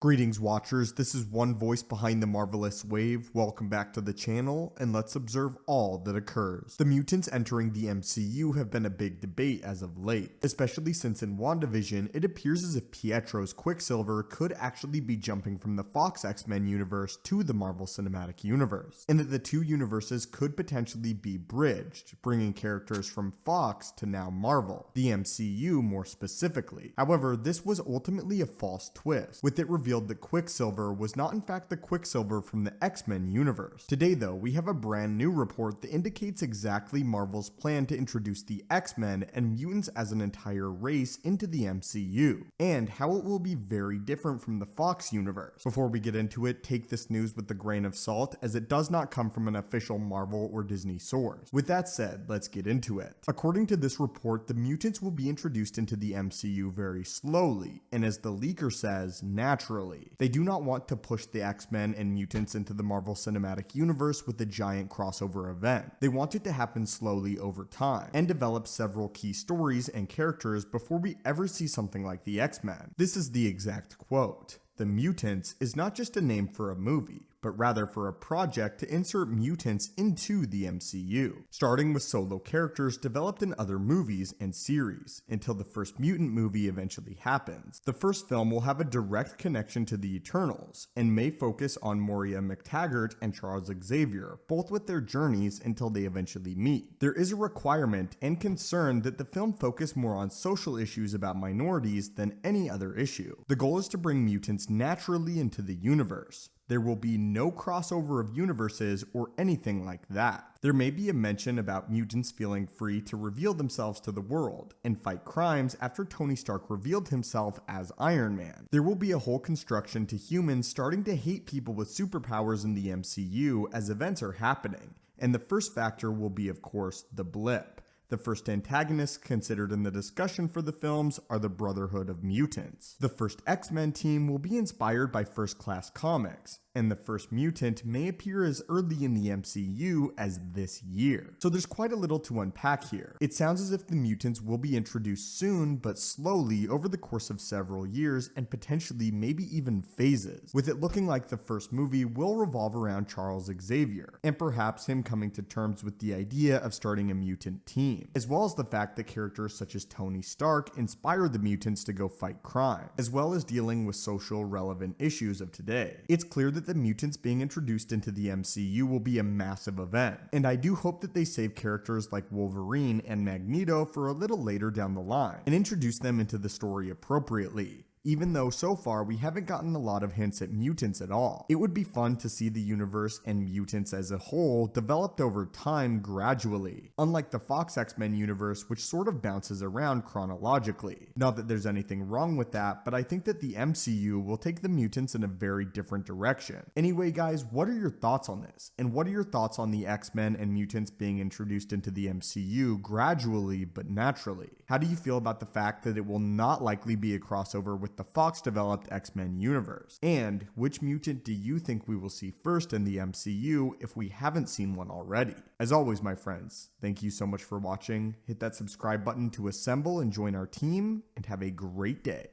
Greetings watchers, this is one voice behind the marvelous wave. Welcome back to the channel, and let's observe all that occurs. The mutants entering the MCU have been a big debate as of late, especially since in WandaVision it appears as if Pietro's Quicksilver could actually be jumping from the Fox X-Men universe to the Marvel Cinematic Universe, and that the two universes could potentially be bridged, bringing characters from Fox to now Marvel, the MCU more specifically. However, this was ultimately a false twist, with it revealed that Quicksilver was not in fact the Quicksilver from the X-Men universe. Today though, we have a brand new report that indicates exactly Marvel's plan to introduce the X-Men and mutants as an entire race into the MCU, and how it will be very different from the Fox universe. Before we get into it, take this news with a grain of salt, as it does not come from an official Marvel or Disney source. With that said, let's get into it. According to this report, the mutants will be introduced into the MCU very slowly, and as the leaker says, naturally. They do not want to push the X-Men and mutants into the Marvel Cinematic Universe with a giant crossover event. They want it to happen slowly over time, and develop several key stories and characters before we ever see something like the X-Men. This is the exact quote. "The Mutants is not just a name for a movie, but rather for a project to insert mutants into the MCU, starting with solo characters developed in other movies and series, until the first mutant movie eventually happens. The first film will have a direct connection to the Eternals, and may focus on Moira McTaggart and Charles Xavier, both with their journeys until they eventually meet. There is a requirement and concern that the film focus more on social issues about minorities than any other issue. The goal is to bring mutants naturally into the universe. There will be no crossover of universes or anything like that. There may be a mention about mutants feeling free to reveal themselves to the world and fight crimes after Tony Stark revealed himself as Iron Man. There will be a whole construction to humans starting to hate people with superpowers in the MCU as events are happening, and the first factor will be, of course, the blip. The first antagonists considered in the discussion for the films are the Brotherhood of Mutants. The first X-Men team will be inspired by First Class comics, and the first mutant may appear as early in the MCU as this year. So there's quite a little to unpack here. It sounds as if the mutants will be introduced soon, but slowly over the course of several years, and potentially maybe even phases, with it looking like the first movie will revolve around Charles Xavier, and perhaps him coming to terms with the idea of starting a mutant team, as well as the fact that characters such as Tony Stark inspired the mutants to go fight crime, as well as dealing with social relevant issues of today. It's clear that the mutants being introduced into the MCU will be a massive event, and I do hope that they save characters like Wolverine and Magneto for a little later down the line, and introduce them into the story appropriately. Even though so far we haven't gotten a lot of hints at mutants at all. It would be fun to see the universe and mutants as a whole developed over time gradually, unlike the Fox X-Men universe, which sort of bounces around chronologically. Not that there's anything wrong with that, but I think that the MCU will take the mutants in a very different direction. Anyway guys, what are your thoughts on this? And what are your thoughts on the X-Men and mutants being introduced into the MCU gradually but naturally? How do you feel about the fact that it will not likely be a crossover with the Fox developed X-Men universe? And which mutant do you think we will see first in the MCU if we haven't seen one already? As always my friends, thank you so much for watching. Hit that subscribe button to assemble and join our team, and have a great day.